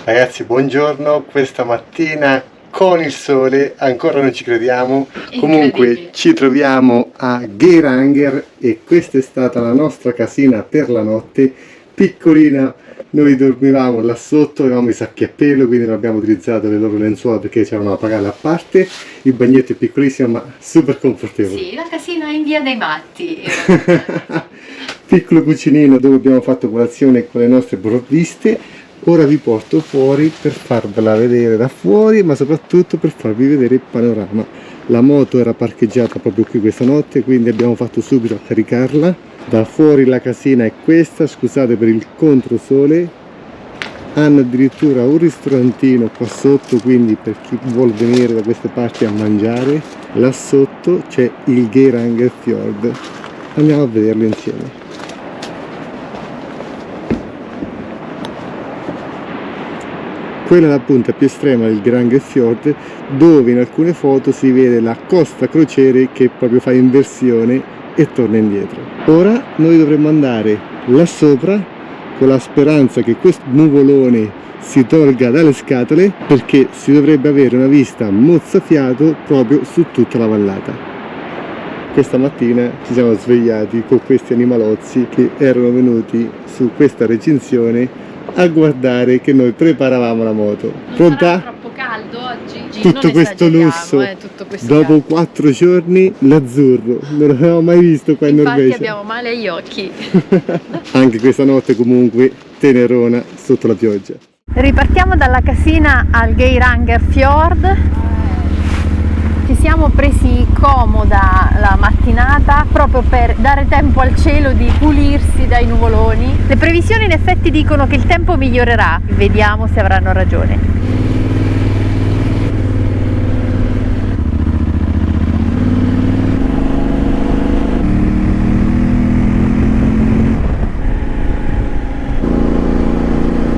Ragazzi, buongiorno. Questa mattina con il sole, ancora non ci crediamo. Comunque ci troviamo a Geiranger e questa è stata la nostra casina per la notte, piccolina. Noi dormivamo là sotto, avevamo i sacchi a pelo, quindi non abbiamo utilizzato le loro lenzuola perché c'erano da pagare a parte. Il bagnetto è piccolissimo ma super confortevole. Sì, la casina in via dei matti. Piccolo cucinino dove abbiamo fatto colazione con le nostre provviste. Ora vi porto fuori per farvela vedere da fuori, ma soprattutto per farvi vedere il panorama. La moto era parcheggiata proprio qui questa notte, quindi abbiamo fatto subito a caricarla. Da fuori la casina è questa, scusate per il controsole. Hanno addirittura un ristorantino qua sotto, quindi per chi vuol venire da queste parti a mangiare. Là sotto c'è il Geiranger Fjord. Andiamo a vederlo insieme. Quella è la punta più estrema del Geiranger Fjord, dove in alcune foto si vede la costa crociere che proprio fa inversione e torna indietro. Ora noi dovremmo andare là sopra con la speranza che questo nuvolone si tolga dalle scatole, perché si dovrebbe avere una vista mozzafiato proprio su tutta la vallata. Questa mattina ci siamo svegliati con questi animalozzi che erano venuti su questa recinzione a guardare che noi preparavamo la moto. Pronta? Troppo caldo oggi? Tutto questo lusso, dopo 4 giorni l'azzurro, non l'avevamo mai visto qua in Norvegia. Infatti abbiamo male agli occhi. Anche questa notte comunque tenerona sotto la pioggia. Ripartiamo dalla casina al Geiranger Fjord. Ci siamo presi comoda la mattinata proprio per dare tempo al cielo di pulirsi dai nuvoloni. Le previsioni in effetti dicono che il tempo migliorerà, vediamo se avranno ragione.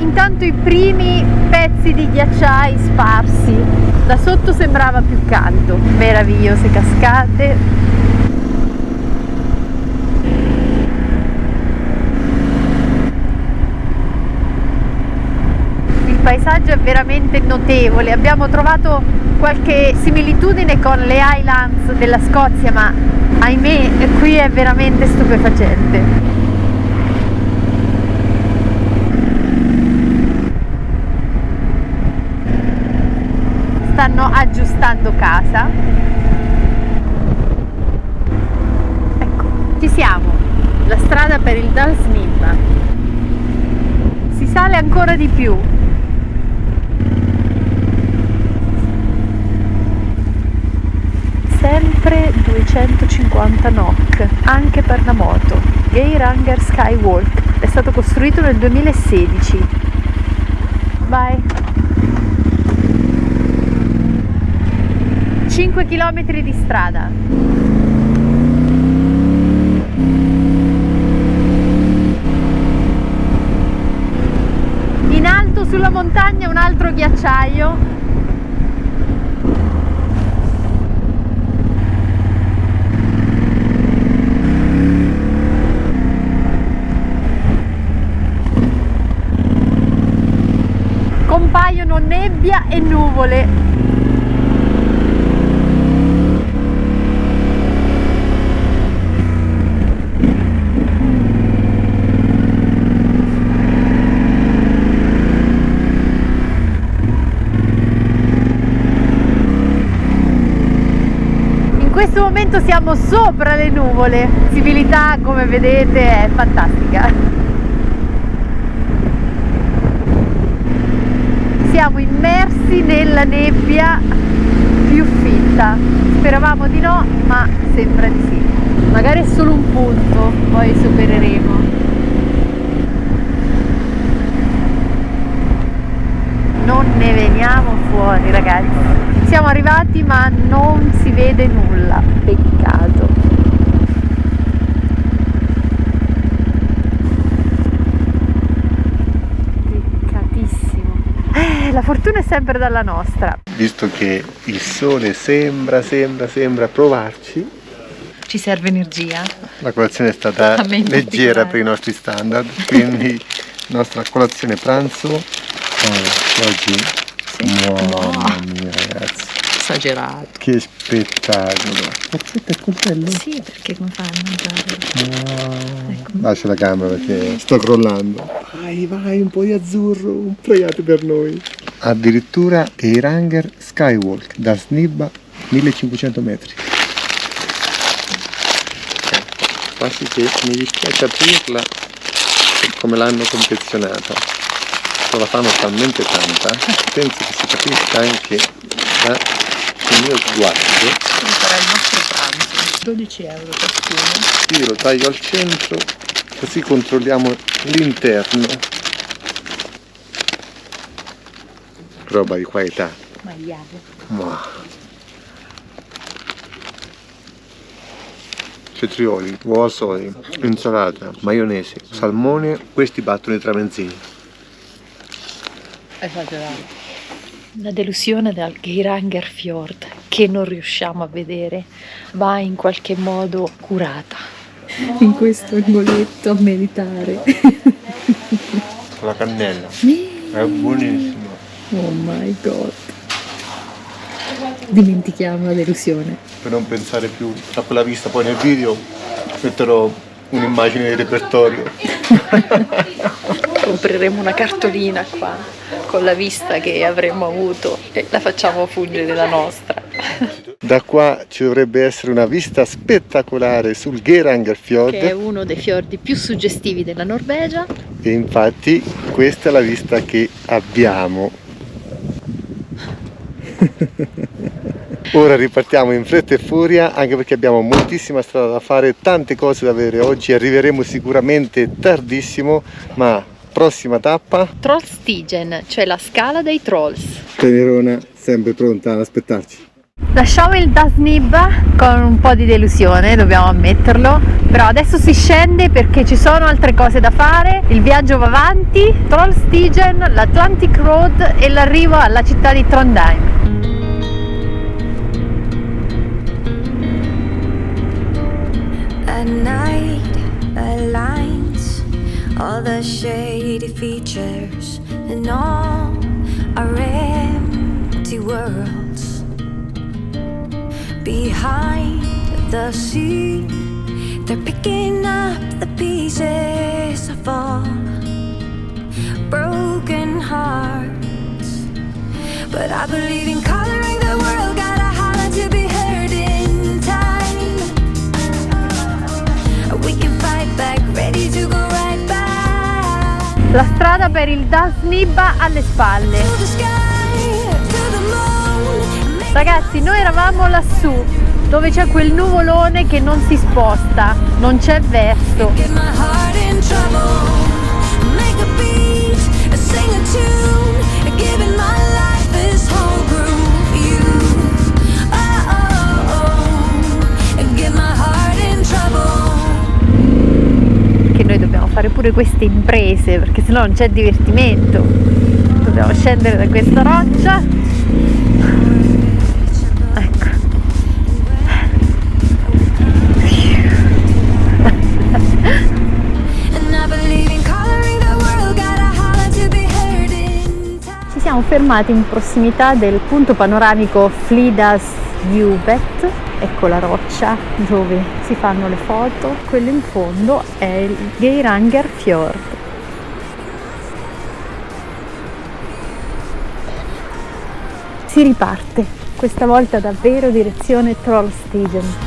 Intanto i primi pezzi di ghiacciai sparsi. Da sotto sembrava più caldo, meravigliose cascate. Il paesaggio è veramente notevole, abbiamo trovato qualche similitudine con le Highlands della Scozia, ma ahimè qui è veramente stupefacente. Stanno aggiustando casa. Ecco, ci siamo, la strada per il Dalsnibba. Si sale ancora di più. Sempre 250 NOK, anche per la moto. Geiranger Skywalk, è stato costruito nel 2016. Vai. 5 km di strada. In alto sulla montagna un altro ghiacciaio. Compaiono nebbia e nuvole. In questo momento siamo sopra le nuvole, la visibilità come vedete è fantastica. Siamo immersi nella nebbia più fitta, speravamo di no ma sembra di sì, magari è solo un punto, poi supereremo. Non ne veniamo fuori ragazzi. Siamo arrivati ma non si vede nulla, peccato. Peccatissimo. La fortuna è sempre dalla nostra. Visto che il sole sembra provarci, Ci serve energia. la colazione è stata leggera per i nostri standard, quindi nostra colazione pranzo Oggi? Sì. Mamma mia, ragazzi. Esagerato. Che spettacolo. Aspetta il coltello? Sì, perché come fai a mangiare? Ecco. Lascia la camera perché sto crollando. Vai, un po' di azzurro, pregate per noi. Addirittura Geiranger Skywalk da Snibba 1500 metri. Quasi che mi dispiace aprirla per come l'hanno confezionata. La fanno talmente tanta, penso che si capisca anche dal mio sguardo. Sarà il nostro pranzo, 12 euro ciascuno. Io lo taglio al centro, così controlliamo l'interno. Roba di qualità. Maiale. Cetrioli, uova sodi, insalata, maionese, salmone, questi battono i tramezzini. Esagerato. La delusione del Geiranger Fjord che non riusciamo a vedere va in qualche modo curata. In questo angoletto a meditare. Con la cannella. È buonissimo. Oh my god. Dimentichiamo la delusione. Per non pensare più a quella vista, poi nel video metterò un'immagine di repertorio. Compreremo una cartolina qua con la vista che avremmo avuto e la facciamo fungere la nostra. Da qua ci dovrebbe essere una vista spettacolare sul Geiranger Fjord. Che è uno dei fiordi più suggestivi della Norvegia. E infatti questa è la vista che abbiamo. Ora ripartiamo in fretta e furia, anche perché abbiamo moltissima strada da fare, tante cose da vedere oggi, arriveremo sicuramente tardissimo, ma prossima tappa Trollstigen, cioè la scala dei trolls. Tenerona sempre pronta ad aspettarci. Lasciamo il Dasnibba con un po' di delusione, dobbiamo ammetterlo, però adesso si scende perché ci sono altre cose da fare, il viaggio va avanti, Trollstigen, l'Atlantic Road e l'arrivo alla città di Trondheim. At night aligns all the shady features in all our empty worlds. Behind the scene, they're picking up the pieces of all broken hearts. But I believe in coloring the world, gotta holler to be heard in time. We can fight back, ready to go right back. La strada per il Dasnibba alle spalle. To the sky, to the moon. Ragazzi, noi eravamo lassù, dove c'è quel nuvolone che non si sposta, non c'è verso. Get my heart in trouble. Make a beat, sing a tune, giving my life this whole groove. You, get my heart in trouble. Che noi dobbiamo fare pure queste imprese, perché sennò non c'è divertimento. Dobbiamo scendere da questa roccia. Ecco. Ci siamo fermati in prossimità del punto panoramico Flidas Jubet. Ecco la roccia dove si fanno le foto. Quello in fondo è il Geiranger Fjord. Si riparte, questa volta davvero direzione Trollstigen.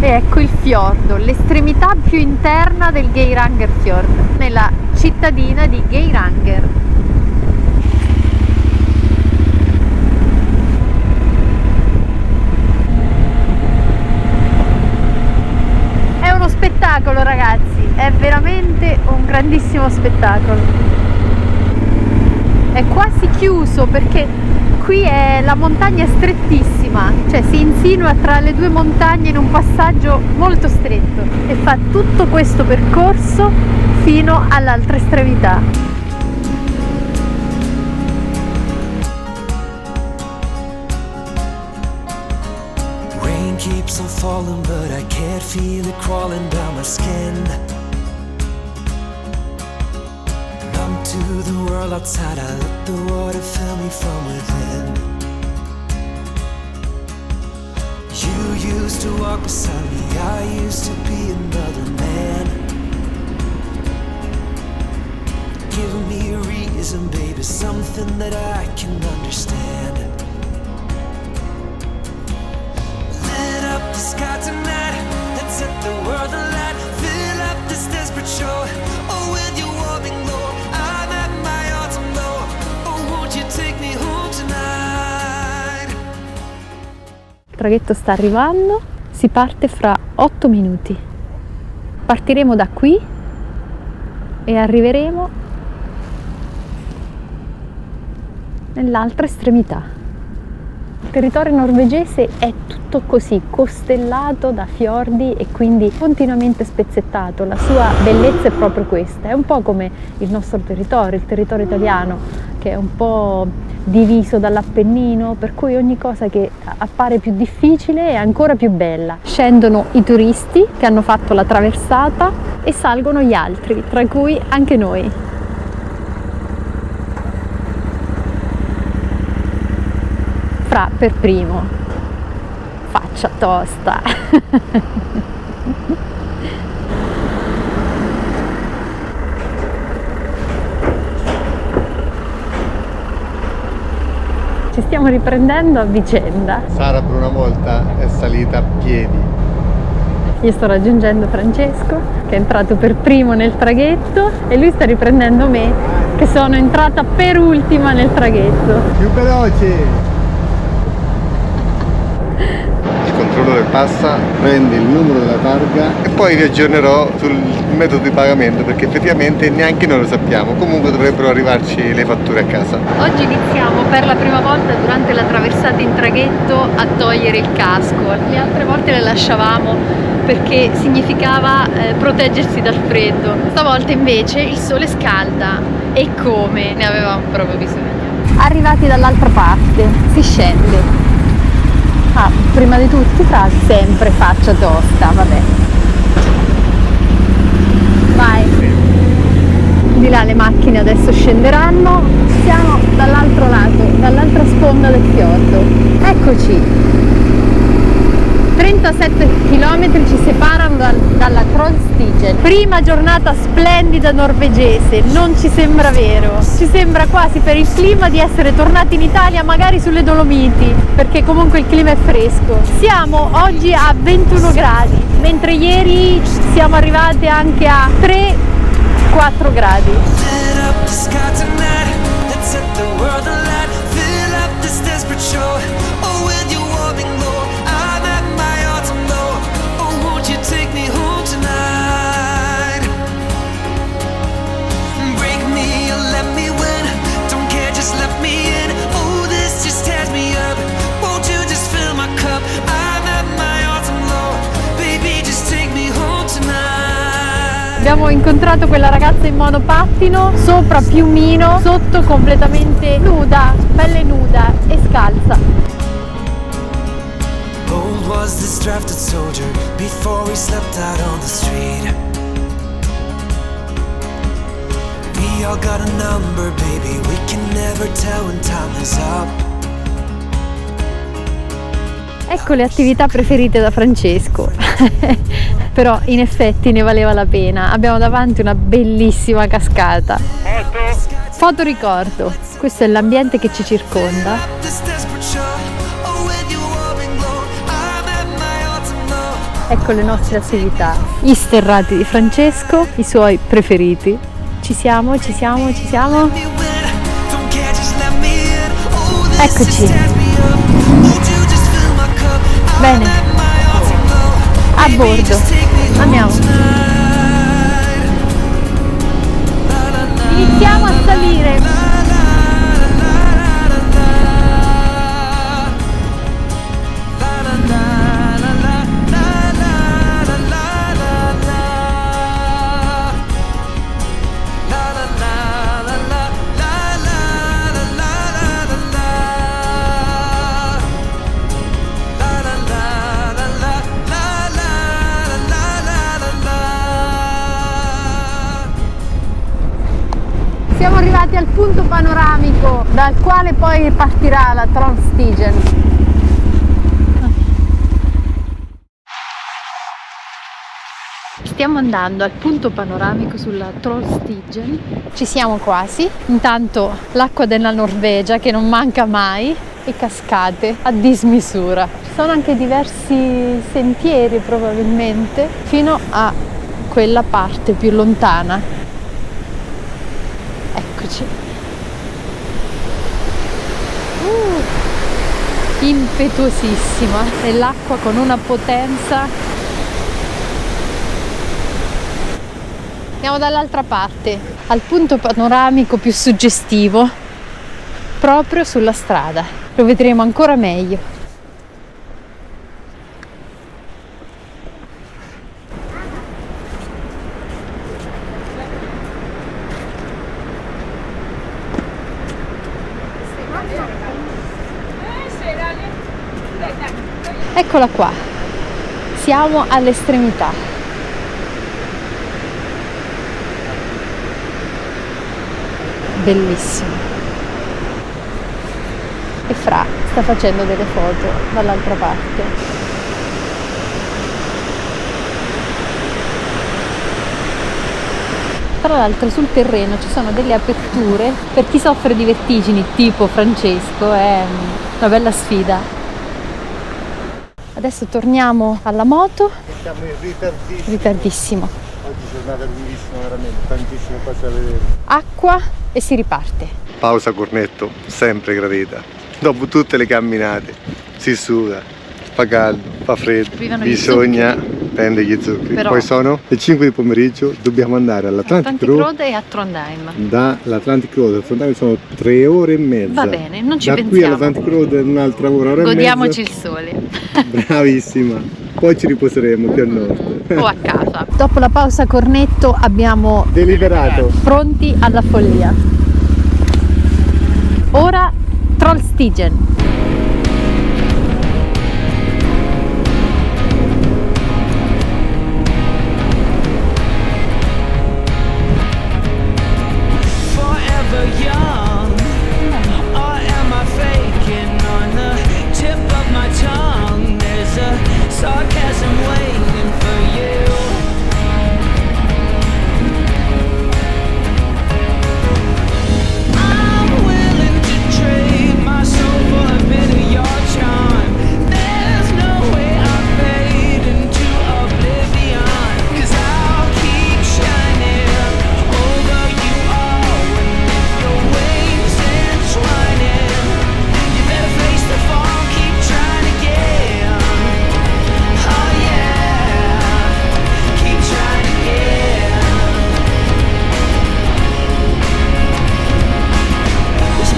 E ecco il fiordo, l'estremità più interna del Geiranger Fjord, nella cittadina di Geiranger. È uno spettacolo, ragazzi, è veramente un grandissimo spettacolo. È quasi chiuso perché qui la montagna è strettissima, cioè si insinua tra le due montagne in un passaggio molto stretto e fa tutto questo percorso fino all'altra estremità. keeps on falling, but I can't feel it crawling down my skin. Numb to the world outside, I let the water fill me from within. You used to walk beside me, I used to be another man. Give me a reason, baby, something that I can understand. Lit up the sky tonight, let's set the world alight. Fill up this desperate show, oh, with your warming glow. I'm at my autumn low, oh, won't you take me home tonight? Il traghetto sta arrivando, si parte fra 8 minuti. Partiremo da qui e arriveremo nell'altra estremità. Il territorio norvegese è tutto così, costellato da fiordi e quindi continuamente spezzettato. La sua bellezza è proprio questa, è un po' come il nostro territorio, il territorio italiano, che è un po' diviso dall'Appennino, per cui ogni cosa che appare più difficile è ancora più bella. Scendono i turisti che hanno fatto la traversata e salgono gli altri, tra cui anche noi. Fra per primo, faccia tosta. Ci stiamo riprendendo a vicenda. Sara per una volta è salita a piedi. Io sto raggiungendo Francesco, che è entrato per primo nel traghetto, e lui sta riprendendo me, che sono entrata per ultima nel traghetto. Più veloce! Il controllore passa, prende il numero della targa e poi vi aggiornerò sul metodo di pagamento, perché effettivamente neanche noi lo sappiamo. Comunque dovrebbero arrivarci le fatture a casa. Oggi iniziamo per la prima volta durante la traversata in traghetto a togliere il casco. Le altre volte le lasciavamo perché significava proteggersi dal freddo. Stavolta invece il sole scalda, e come ne avevamo proprio bisogno. Arrivati dall'altra parte, si scende. Prima di tutti, fra sempre faccia tosta, vabbè. Vai. Di là le macchine adesso scenderanno. Siamo dall'altro lato, dall'altra sponda del fiordo. Eccoci. 37 km ci separano dalla Trollstigen. Prima giornata splendida norvegese, non ci sembra vero. Ci sembra quasi per il clima di essere tornati in Italia, magari sulle Dolomiti, perché comunque il clima è fresco. Siamo oggi a 21 gradi, mentre ieri siamo arrivati anche a 3-4 gradi. Abbiamo incontrato quella ragazza in monopattino, sopra piumino, sotto completamente nuda, pelle nuda e scalza. Old was this drafted soldier before we slept out on the street. We all got a number, baby, we can never tell when time is up. Ecco le attività preferite da Francesco. Però in effetti ne valeva la pena. Abbiamo davanti una bellissima cascata. Foto ricordo. Questo è l'ambiente che ci circonda. Ecco le nostre attività. Gli sterrati di Francesco, i suoi preferiti. Ci siamo, ci siamo, ci siamo. Eccoci. Bene. A bordo. Andiamo. Iniziamo a salire. quale poi partirà la Trollstigen. Stiamo andando al punto panoramico sulla Trollstigen, ci siamo quasi. Intanto l'acqua della Norvegia che non manca mai e cascate a dismisura. Ci sono anche diversi sentieri probabilmente fino a quella parte più lontana. Eccoci. Impetuosissima e l'acqua con una potenza. Andiamo dall'altra parte, al punto panoramico più suggestivo, proprio sulla strada. Lo vedremo ancora meglio. Eccola qua, siamo all'estremità. Bellissimo. E Fra sta facendo delle foto dall'altra parte. Tra l'altro sul terreno ci sono delle aperture per chi soffre di vertigini tipo Francesco, è una bella sfida. Adesso torniamo alla moto. Siamo in ritardissimo. Ritardissimo. Oggi giornata lunghissima, veramente, tantissime cose da vedere. Acqua e si riparte. Pausa cornetto, sempre gradita. Dopo tutte le camminate, si suda, fa caldo, fa freddo, Arrivano gli bisogna prendere gli zuccheri. Però- Poi sono le 5 di pomeriggio, dobbiamo andare all'Atlantic Road. Road e a Trondheim. Dall'Atlantic Road a Trondheim sono 3 ore e mezza. Va bene, non ci da qui pensiamo. all'Atlantic Road è un'altra ora e Godiamoci mezza. il sole. Bravissima. Poi ci riposeremo più a nord. O a casa. Dopo la pausa cornetto abbiamo Deliberato. pronti alla follia. Ora Trollstigen. Forever young, or am I faking? On the tip of my tongue, there's a sarcasm waiting for you. I'm willing to trade my soul for a bit of your charm. There's no way I'll fade into oblivion, 'cause I'll keep shining over you all. And if your wings entwining, you better face the fall, keep trying again. Oh yeah, keep trying again.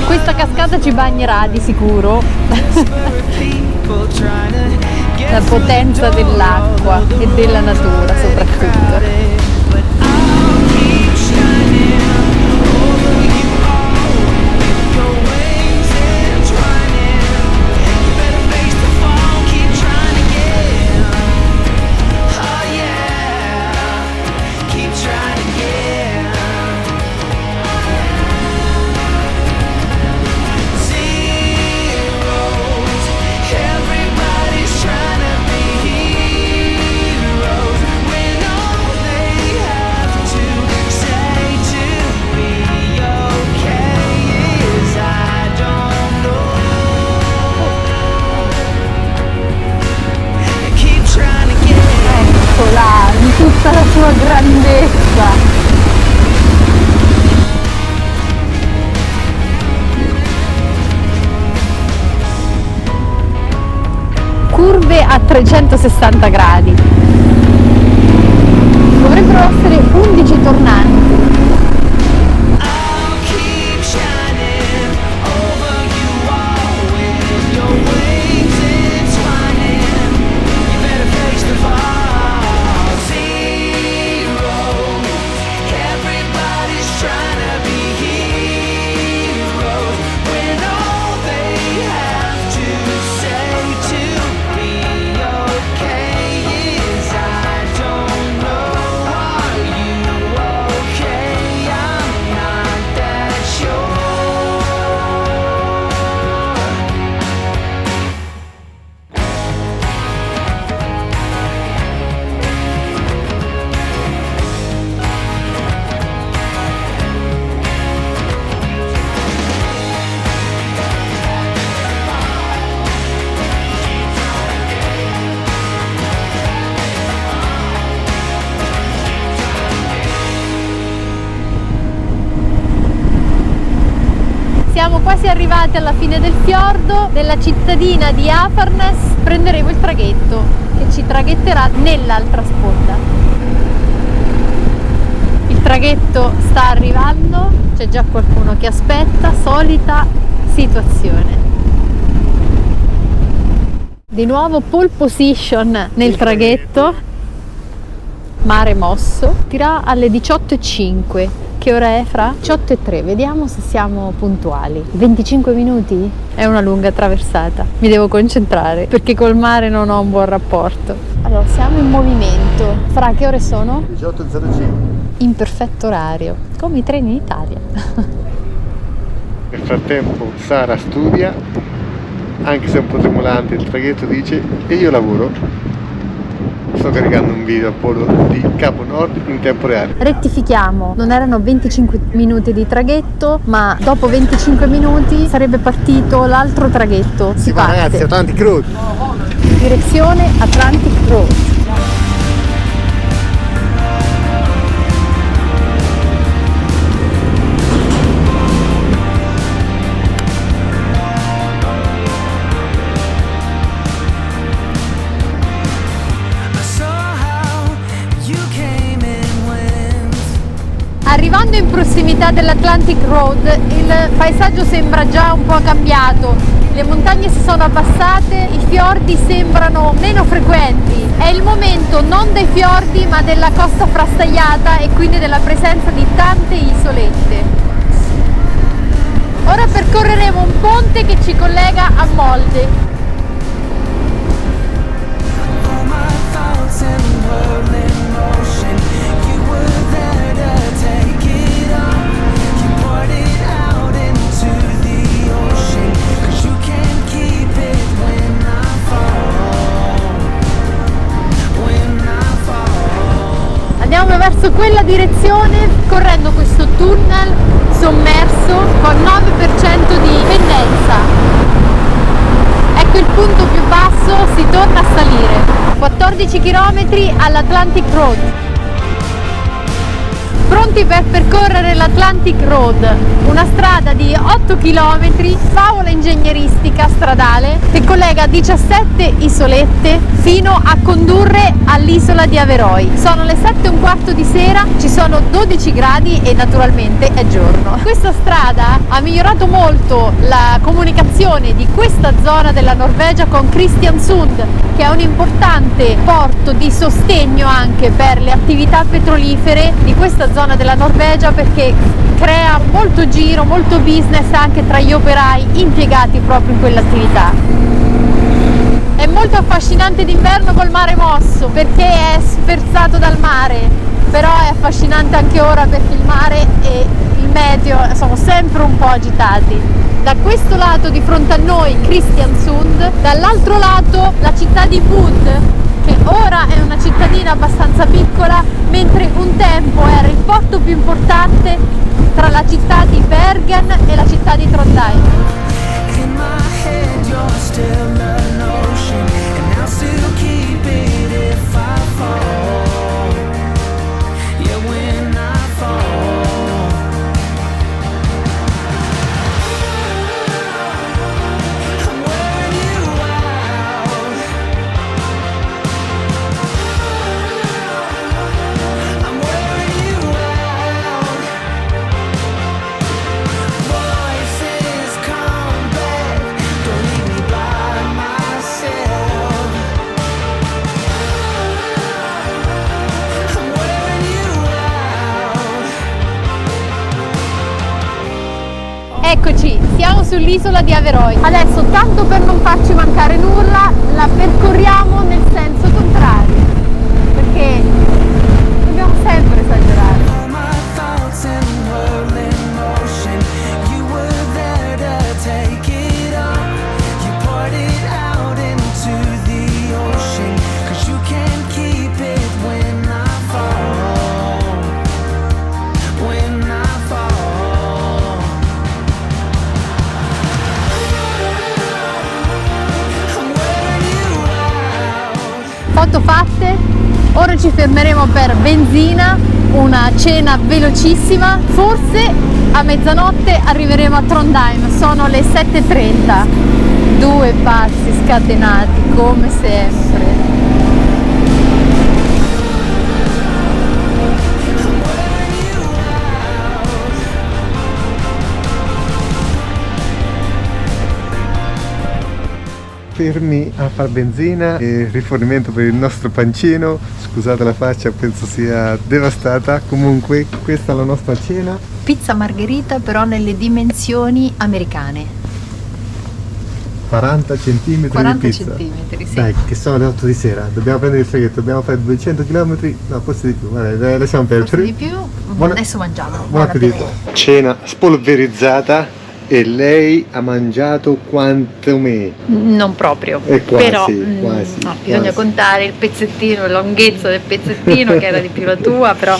Questa cascata ci bagnerà di sicuro. La potenza dell'acqua e della natura soprattutto. Everybody's trying to be heroes when all they have to say to be okay is I don't know. Keep trying to get Eccola, in tutta la sua grandezza. Curve a 360 gradi. Dovrebbero essere 11 tornanti. I'll keep shining over you all with your wings entwining. You better face the fall. Zero. Everybody's trying to be heroes when all they have to say to be okay is I don't know. Are you okay? quasi arrivati alla fine del fiordo, nella cittadina di Afarnes prenderemo il traghetto che ci traghetterà nell'altra sponda. Il traghetto sta arrivando, c'è già qualcuno che aspetta, solita situazione. Di nuovo pole position nel traghetto, mare mosso, partirà alle 18:05. Che ora è, Fra? 18:03, vediamo se siamo puntuali. 25 minuti? È una lunga traversata, mi devo concentrare perché col mare non ho un buon rapporto. Allora, siamo in movimento. Fra, che ore sono? 18:05. In perfetto orario, come i treni in Italia. Nel frattempo Sara studia, anche se è un po' tremolante, il traghetto dice, e io lavoro. Sto caricando un video a Polo di Capo Nord in tempo reale. Rettifichiamo, non erano 25 minuti di traghetto, ma dopo 25 minuti sarebbe partito l'altro traghetto. Si va, ragazzi, Atlantic Road. Direzione Atlantic Road. Arrivando in prossimità dell'Atlantic Road, il paesaggio sembra già un po' cambiato, le montagne si sono abbassate, i fiordi sembrano meno frequenti. È il momento non dei fiordi ma della costa frastagliata e quindi della presenza di tante isolette. Ora percorreremo un ponte che ci collega a Molde. All my thoughts in whirling motion. You were there to take it all. You poured it out into the ocean. 'Cause you can't keep it when I fall. When I fall. Andiamo verso quella direzione correndo questo tunnel sommerso con 9% di pendenza. Ecco il punto più basso, si torna a salire. 14 km all'Atlantic Road. Pronti per percorrere l'Atlantic Road, una strada di 8 km, favola ingegneristica stradale che collega 17 isolette fino a condurre all'isola di Averoi. Sono le 7:15 di sera, ci sono 12 gradi e naturalmente è giorno. Questa strada ha migliorato molto la comunicazione di questa zona della Norvegia con Kristiansund, che è un importante porto di sostegno anche per le attività petrolifere di questa zona della Norvegia, perché crea molto giro, molto business anche tra gli operai impiegati proprio in quell'attività. È molto affascinante d'inverno col mare mosso perché è sferzato dal mare, però è affascinante anche ora perché il mare e il meteo sono sempre un po' agitati. Da questo lato di fronte a noi Kristiansund, dall'altro lato la città di Bud, che ora è una cittadina abbastanza piccola, mentre un tempo era il porto più importante tra la città di Bergen e la città di Trondheim. In my head you're still an ocean, and I'll still keep it if I fall. Yeah, when I fall. I'm wearing you out. I'm wearing you out. Voices come back, don't leave me by myself. I'm wearing you out. Eccoci, siamo sull'isola di Averoi. Adesso, tanto per non farci mancare nulla, la percorriamo nel senso contrario, perché dobbiamo sempre esagerare. All my thoughts in whirling motion. You were there to take it all. You poured it out into the ocean. 'Cause you can't keep it when I fall. When I fall. I'm wearing you out. Foto fatte? Ora ci fermeremo per benzina, una cena velocissima, forse a mezzanotte arriveremo a Trondheim, sono le 7:30. Due pazzi scatenati come sempre. Fermi a far benzina e rifornimento per il nostro pancino. Scusate la faccia, penso sia devastata. Comunque questa è la nostra cena. Pizza margherita però nelle dimensioni americane. 40 cm 40 di pizza. centimetri, sì. Dai, che sono le 8 di sera, dobbiamo prendere il traghetto, dobbiamo fare 200 km, no, forse di più, vabbè, lasciamo Forse perdere. di più? Adesso mangiamo. Buon appetito. Cena spolverizzata e lei ha mangiato quanto me? Non proprio, Quasi, però quasi, no, bisogna quasi. contare il pezzettino, la lunghezza del pezzettino che era di più la tua, però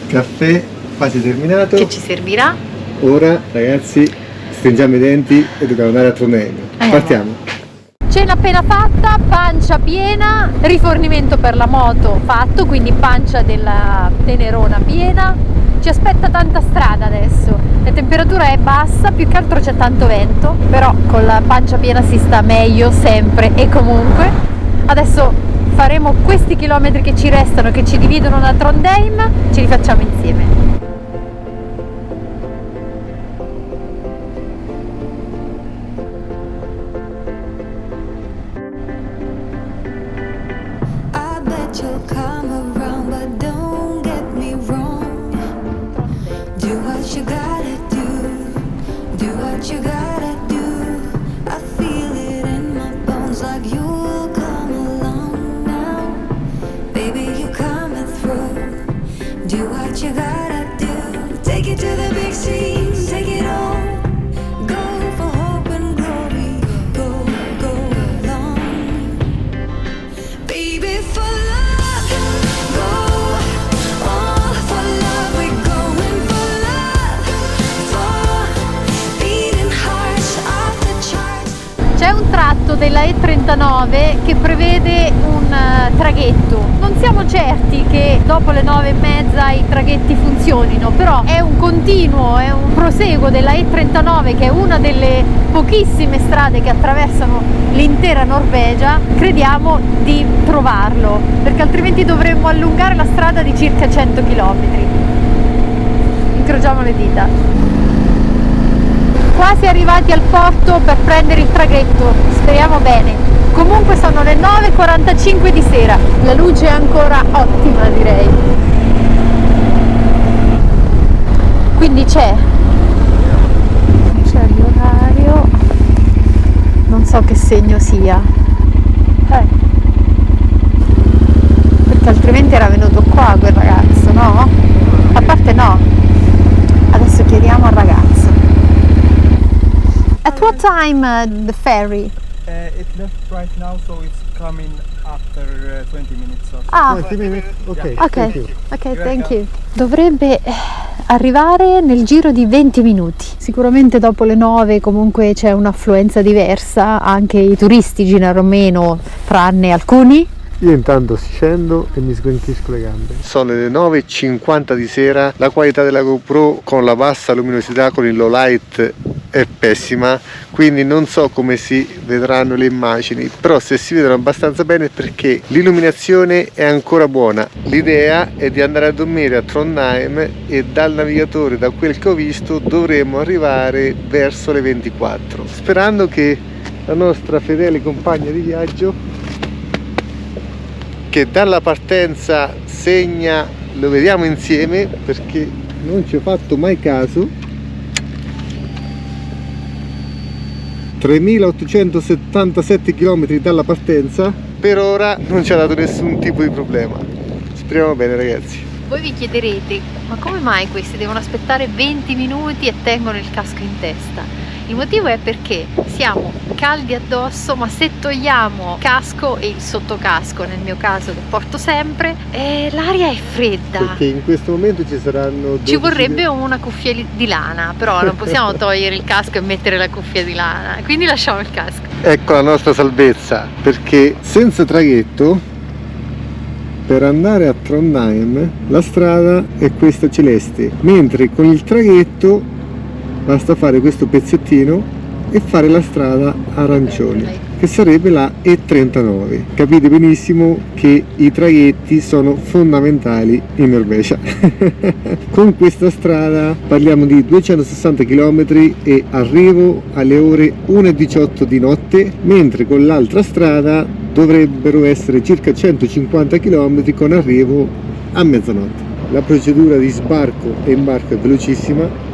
Caffè quasi terminato. che ci servirà? Ora ragazzi stringiamo i denti e dobbiamo andare a Trondheim. Partiamo. Cena appena fatta, pancia piena, rifornimento per la moto fatto, quindi pancia della Tenerona piena. Ci aspetta tanta strada adesso, la temperatura è bassa, più che altro c'è tanto vento, però con la pancia piena si sta meglio sempre e comunque. Adesso faremo questi chilometri che ci restano, che ci dividono da Trondheim, ce li facciamo insieme. I bet you'll come around, but don't get me wrong. Do what you gotta do what you gotta do. I feel it in my bones like you'll come along now. Baby, you coming through. Do what you gotta do. Take it to the big scene, take it all. Go for hope and glory. Go, go long. Baby, for love, go all for love. We're going for love, for beating hearts off the charts. C'è un tratto della E39 che prevede un traghetto. Non siamo certi che dopo le 9:30 i traghetti funzionino, però è un continuo, è un proseguo della E39 che è una delle pochissime strade che attraversano l'intera Norvegia. Crediamo di trovarlo, perché altrimenti dovremmo allungare la strada di circa 100 km. Incrociamo le dita. Quasi arrivati al porto per prendere il traghetto, speriamo bene. Comunque sono le 9:45 di sera, la luce è ancora ottima direi. Quindi c'è l'orario, non so che segno sia, perché altrimenti era venuto qua quel ragazzo, no? A parte no, adesso chiediamo al ragazzo. At what time the ferry? It left right now, so it's coming after 20 minutes or so. Ah, 20 minutes? Ok, ok, thank you. ok, thank you. Dovrebbe arrivare nel giro di 20 minuti. Sicuramente dopo le 9 comunque c'è un'affluenza diversa, anche i turisti girano meno, tranne alcuni. Io intanto scendo e mi sguincisco le gambe. Sono le 9:50 di sera, la qualità della GoPro con la bassa luminosità, con il low light è pessima, quindi non so come si vedranno le immagini, però se si vedono abbastanza bene è perché l'illuminazione è ancora buona. L'idea è di andare a dormire a Trondheim e dal navigatore, da quel che ho visto, dovremo arrivare verso le 24, sperando che la nostra fedele compagna di viaggio, che dalla partenza segna, lo vediamo insieme perché non ci ho fatto mai caso, 3.877 km dalla partenza, per ora non ci ha dato nessun tipo di problema. Speriamo bene ragazzi. Voi vi chiederete, ma come mai questi devono aspettare 20 minuti e tengono il casco in testa? Il motivo è perché siamo caldi addosso, ma se togliamo il casco e il sottocasco, nel mio caso che porto sempre, l'aria è fredda. Perché in questo momento ci saranno 12... Ci vorrebbe una cuffia di lana, però non possiamo togliere il casco e mettere la cuffia di lana, quindi lasciamo il casco. Ecco la nostra salvezza, perché senza traghetto per andare a Trondheim la strada è questa celeste, mentre con il traghetto basta fare questo pezzettino e fare la strada arancione, che sarebbe la E39. Capite benissimo che i traghetti sono fondamentali in Norvegia. Con questa strada parliamo di 260 km e arrivo alle ore 1:18 di notte, mentre con l'altra strada dovrebbero essere circa 150 km con arrivo a mezzanotte. La procedura di sbarco e imbarco è velocissima.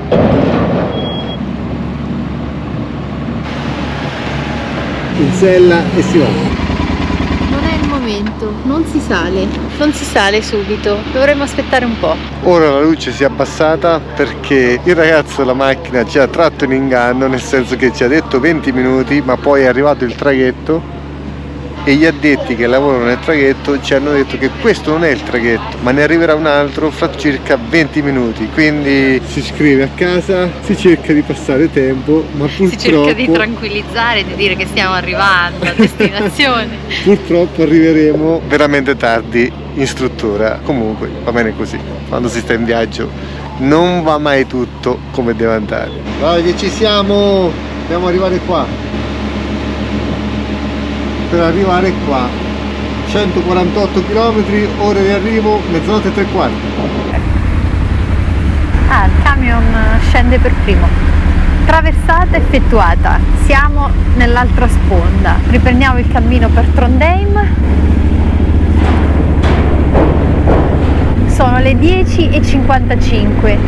In sella e si va. Non è il momento, non si sale subito, dovremmo aspettare un po'. Ora la luce si è abbassata perché il ragazzo della macchina ci ha tratto in inganno, nel senso che ci ha detto 20 minuti, ma poi è arrivato il traghetto e gli addetti che lavorano nel traghetto ci hanno detto che questo non è il traghetto, ma ne arriverà un altro fra circa 20 minuti. Quindi si scrive a casa, si cerca di passare tempo, ma purtroppo Si cerca di tranquillizzare, di dire che stiamo arrivando a destinazione. purtroppo arriveremo veramente tardi in struttura. Comunque va bene così, quando si sta in viaggio non va mai tutto come deve andare. Guarda che ci siamo, dobbiamo arrivare qua. Per arrivare qua 148 km, ore di arrivo mezzanotte e 3/4. Il camion scende per primo. Traversata effettuata, siamo nell'altra sponda. Riprendiamo il cammino per Trondheim. Sono le 10:55.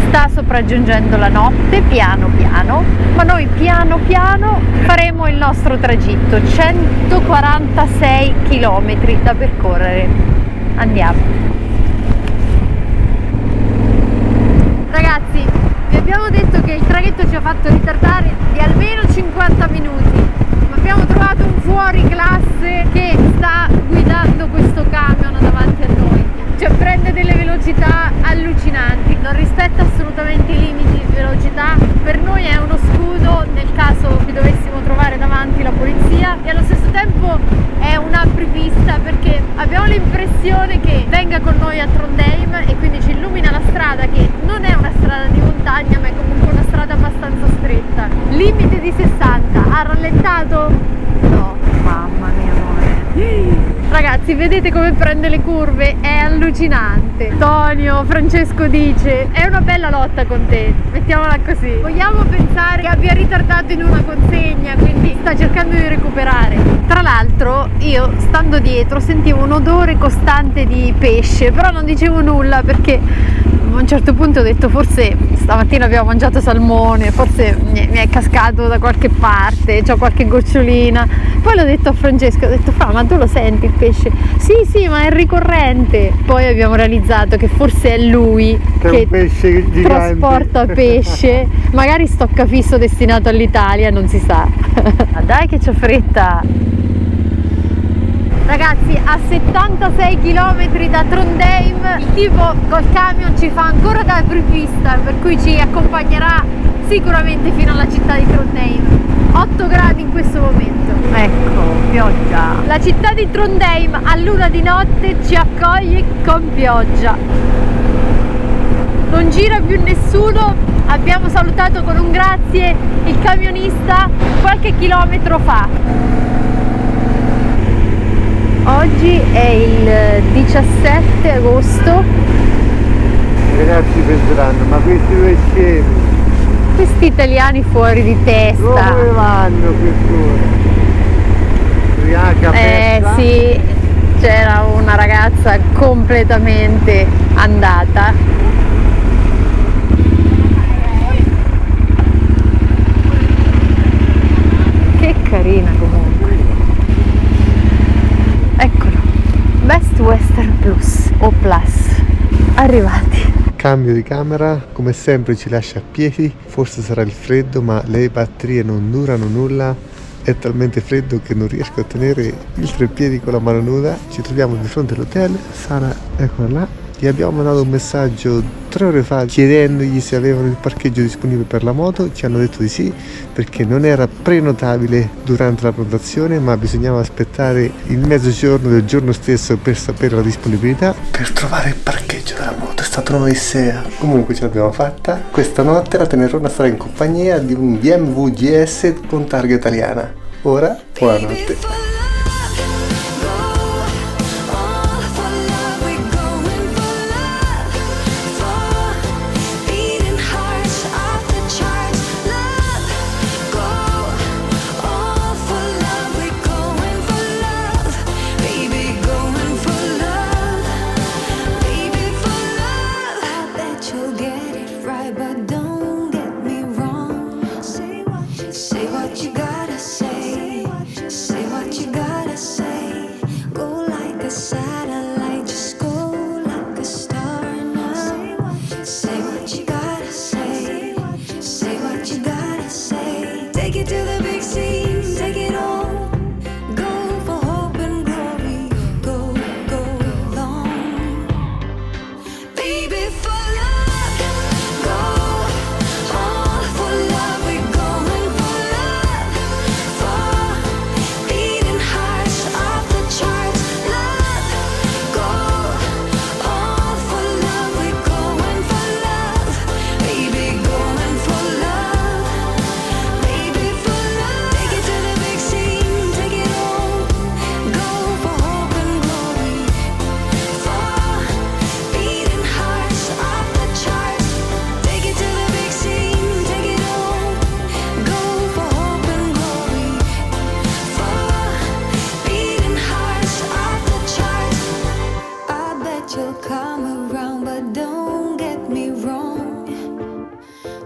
Sta sopraggiungendo la notte piano piano, ma noi piano piano faremo il nostro tragitto, 146 km da percorrere. Andiamo. Ragazzi, vi abbiamo detto che il traghetto ci ha fatto ritardare di almeno 50 minuti, ma abbiamo trovato un fuoriclasse che sta guidando questo camion davanti a noi. Cioè prende delle velocità allucinanti, non rispetta assolutamente i limiti di velocità, per noi è uno scudo nel caso ci dovessimo trovare davanti la polizia, e allo stesso tempo è un'apripista perché abbiamo l'impressione che venga con noi a Trondheim e quindi ci illumina la strada, che non è una strada di montagna ma è comunque una strada abbastanza stretta. Limite di 60, ha rallentato? No, mamma mia amore. Ragazzi, vedete come prende le curve? È allucinante. Tonio, Francesco dice: è una bella lotta con te, mettiamola così. Vogliamo pensare che abbia ritardato in una consegna, quindi sta cercando di recuperare. Tra l'altro io, stando dietro, sentivo un odore costante di pesce, però non dicevo nulla perché a un certo punto ho detto forse stamattina abbiamo mangiato salmone, forse mi è cascato da qualche parte, c'ho qualche gocciolina. Poi l'ho detto a Francesco, ho detto: Fra, ma tu lo senti il pesce? Sì, ma è ricorrente. Poi abbiamo realizzato che forse è lui che trasporta pesce, magari stoccafisso destinato all'Italia, non si sa. Ma dai che c'ho fretta. Ragazzi, a 76 km da Trondheim il tipo col camion ci fa ancora da apripista, per cui ci accompagnerà sicuramente fino alla città di Trondheim. 8 gradi in questo momento. Ecco, pioggia. La città di Trondheim a luna di notte ci accoglie con pioggia. Non gira più nessuno, abbiamo salutato con un grazie il camionista qualche chilometro fa. Oggi è il 17 agosto. I ragazzi penseranno: ma questi due scemi, questi italiani fuori di testa. dove vanno quest'ora? Ubriaca, persa? Sì, c'era una ragazza completamente andata. Che carina comunque. Eccolo, Best Western Plus o Plus, arrivati. Cambio di camera, come sempre ci lascia a piedi, forse sarà il freddo, ma le batterie non durano nulla, è talmente freddo che non riesco a tenere il treppiedi con la mano nuda. Ci troviamo di fronte all'hotel, Sara eccola là, Gli abbiamo mandato un messaggio 3 ore fa chiedendogli se avevano il parcheggio disponibile per la moto. Ci hanno detto di sì, perché non era prenotabile durante la prenotazione, ma bisognava aspettare il mezzogiorno del giorno stesso per sapere la disponibilità. Per trovare il parcheggio della moto è stata un'odissea. Comunque ce l'abbiamo fatta. Questa notte la Tenerona sarà in compagnia di un BMW GS con targa italiana. Ora, buonanotte.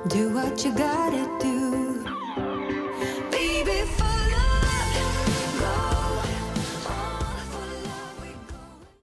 Do what you gotta do.